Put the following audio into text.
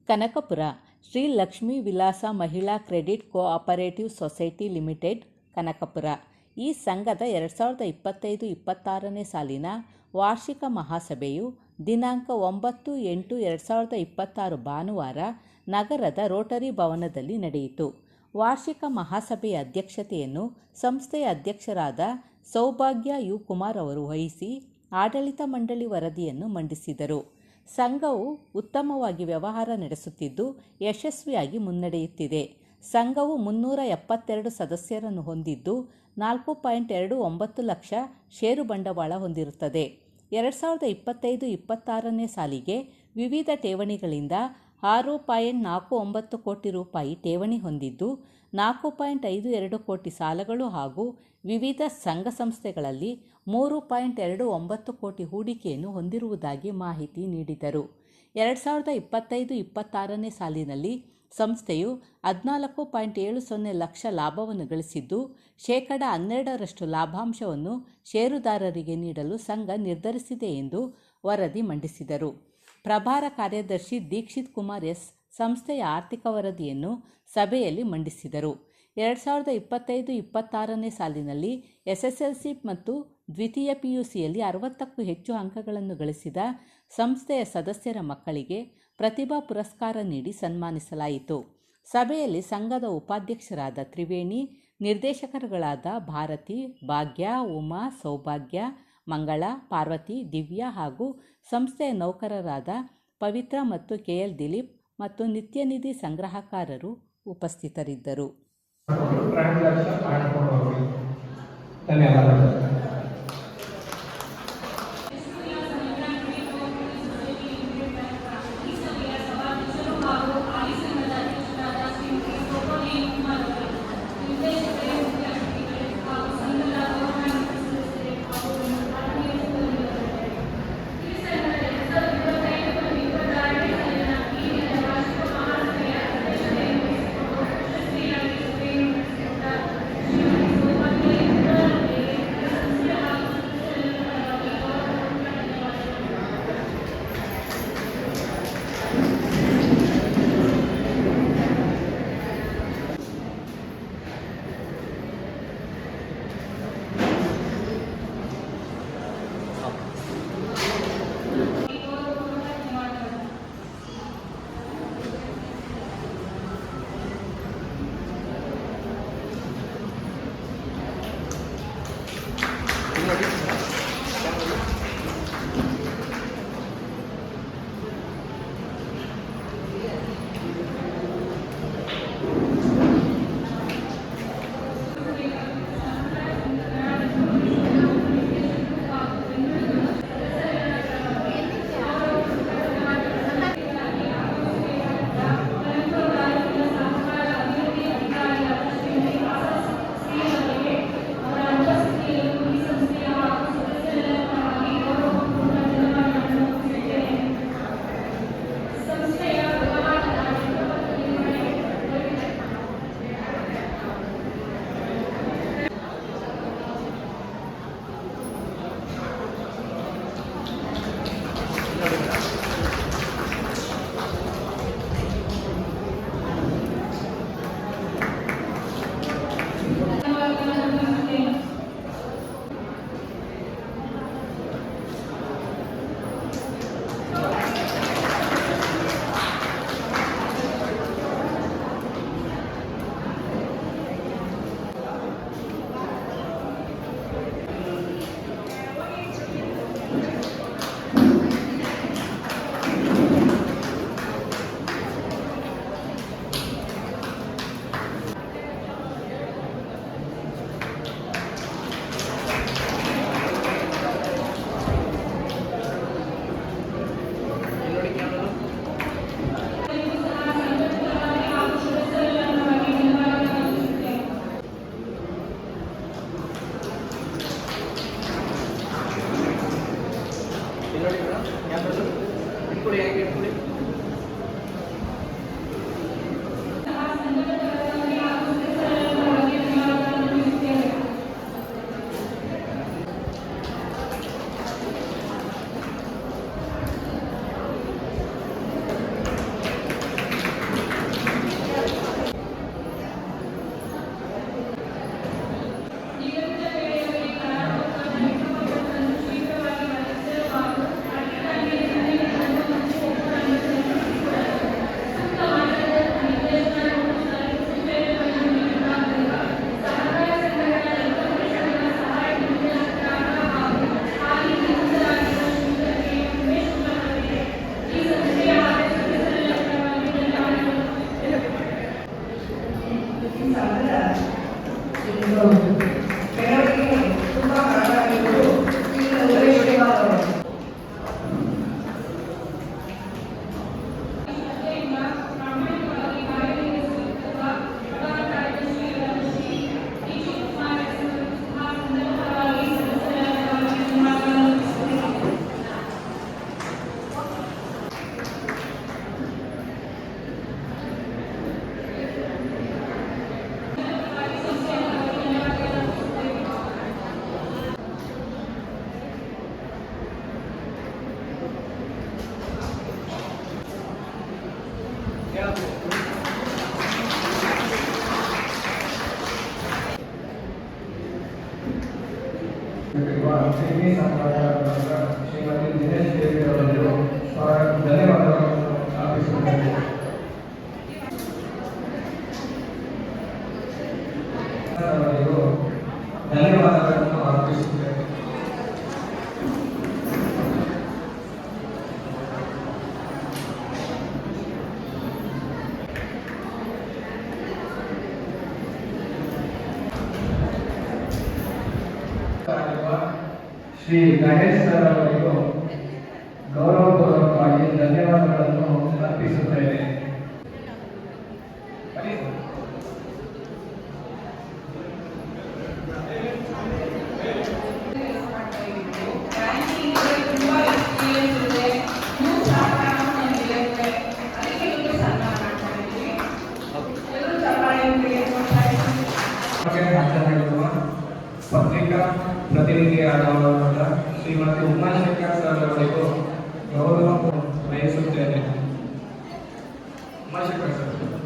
ಕನಕಪುರ ಶ್ರೀ ಲಕ್ಷ್ಮೀ ವಿಲಾಸ ಮಹಿಳಾ credit cooperative society limited Kanakapura ಈ ಸಂಘದ 2025-26ನೇ ಸಾಲಿನ ವಾರ್ಷಿಕ ಮಹಾಸಭೆಯು ದಿನಾಂಕ 9/8/2026 ಭಾನುವಾರ ನಗರದ ರೋಟರಿ ಭವನದಲ್ಲಿ ನಡೆಯಿತು. ವಾರ್ಷಿಕ ಮಹಾಸಭೆಯ ಅಧ್ಯಕ್ಷತೆಯನ್ನು ಸಂಸ್ಥೆಯ ಅಧ್ಯಕ್ಷರಾದ ಸೌಭಾಗ್ಯ ಯು. ಕುಮಾರ್ ಅವರು ವಹಿಸಿ ಆಡಳಿತ ಮಂಡಳಿ ವರದಿಯನ್ನು ಮಂಡಿಸಿದರು. ಸಂಘವು ಉತ್ತಮವಾಗಿ ವ್ಯವಹಾರ ನಡೆಸುತ್ತಿದ್ದು ಯಶಸ್ವಿಯಾಗಿ ಮುನ್ನಡೆಯುತ್ತಿದೆ. ಸಂಘವು 372 ಸದಸ್ಯರನ್ನು ಹೊಂದಿದ್ದು 4.29 ಲಕ್ಷ ಷೇರು ಬಂಡವಾಳ ಹೊಂದಿರುತ್ತದೆ. 2025-26ನೇ ಸಾಲಿಗೆ ವಿವಿಧ ಠೇವಣಿಗಳಿಂದ 6.49 ಕೋಟಿ ರೂಪಾಯಿ ಠೇವಣಿ ಹೊಂದಿದ್ದು 4.52 ಕೋಟಿ ಸಾಲಗಳು ಹಾಗೂ ವಿವಿಧ ಸಂಘ ಸಂಸ್ಥೆಗಳಲ್ಲಿ 3.29 ಕೋಟಿ ಹೂಡಿಕೆಯನ್ನು ಹೊಂದಿರುವುದಾಗಿ ಮಾಹಿತಿ ನೀಡಿದರು. 2025-26ನೇ ಸಾಲಿನಲ್ಲಿ ಸಂಸ್ಥೆಯು 14.70 ಲಕ್ಷ ಲಾಭವನ್ನು ಗಳಿಸಿದ್ದು ಶೇಕಡ 12ರಷ್ಟು ಲಾಭಾಂಶವನ್ನು ಷೇರುದಾರರಿಗೆ ನೀಡಲು ಸಂಘ ನಿರ್ಧರಿಸಿದೆ ಎಂದು ವರದಿ ಮಂಡಿಸಿದರು. ಪ್ರಭಾರ ಕಾರ್ಯದರ್ಶಿ ದೀಕ್ಷಿತ್ ಕುಮಾರ್ ಎಸ್ ಸಂಸ್ಥೆಯ ಆರ್ಥಿಕ ವರದಿಯನ್ನು ಸಭೆಯಲ್ಲಿ ಮಂಡಿಸಿದರು. 2025-26ನೇ ಸಾಲಿನಲ್ಲಿ SSLC ಮತ್ತು ದ್ವಿತೀಯ PUCಯಲ್ಲಿ 60ಕ್ಕೂ ಹೆಚ್ಚು ಅಂಕಗಳನ್ನು ಗಳಿಸಿದ ಸಂಸ್ಥೆಯ ಸದಸ್ಯರ ಮಕ್ಕಳಿಗೆ ಪ್ರತಿಭಾ ಪುರಸ್ಕಾರ ನೀಡಿ ಸನ್ಮಾನಿಸಲಾಯಿತು. ಸಭೆಯಲ್ಲಿ ಸಂಘದ ಉಪಾಧ್ಯಕ್ಷರಾದ ತ್ರಿವೇಣಿ, ನಿರ್ದೇಶಕರುಗಳಾದ ಭಾರತಿ, ಭಾಗ್ಯ, ಉಮಾ, ಸೌಭಾಗ್ಯ, ಮಂಗಳ, ಪಾರ್ವತಿ, ದಿವ್ಯಾ ಹಾಗೂ ಸಂಸ್ಥೆಯ ನೌಕರರಾದ ಪವಿತ್ರ ಮತ್ತು KL ದಿಲೀಪ್ ಮತ್ತು ನಿತ್ಯನಿಧಿ ಸಂಗ್ರಹಕಾರರು ಉಪಸ್ಥಿತರಿದ್ದರು. ಶ್ರೀಮತಿ ದಿನೇಶ್ ದೇವಿ ಅವರಿಗೆ ಧನ್ಯವಾದಗಳನ್ನು ಅರ್ಪಿಸುತ್ತೇನೆ. ಧನ್ಯವಾದಗಳನ್ನು ಅರ್ಪಿಸುತ್ತೇನೆ. ಶ್ರೀ ಗಣೇಶ್ ಸರ್ ಅವರಿಗೂ ಗೌರವಪೂರ್ವಕವಾಗಿ ಧನ್ಯವಾದಗಳನ್ನು ಅರ್ಪಿಸುತ್ತೇನೆ. ಪತ್ರಿಕಾ ಪ್ರತಿನಿಧಿಯಾದವರಾದ ಶ್ರೀಮತಿ ಉಮಾಶಂಕರ್ ಸರ್ ಅವರಿಗೂ ಗೌರವ ವಹಿಸುತ್ತೇನೆ. ಉಮಾಶಂಕರ್ ಸರ್.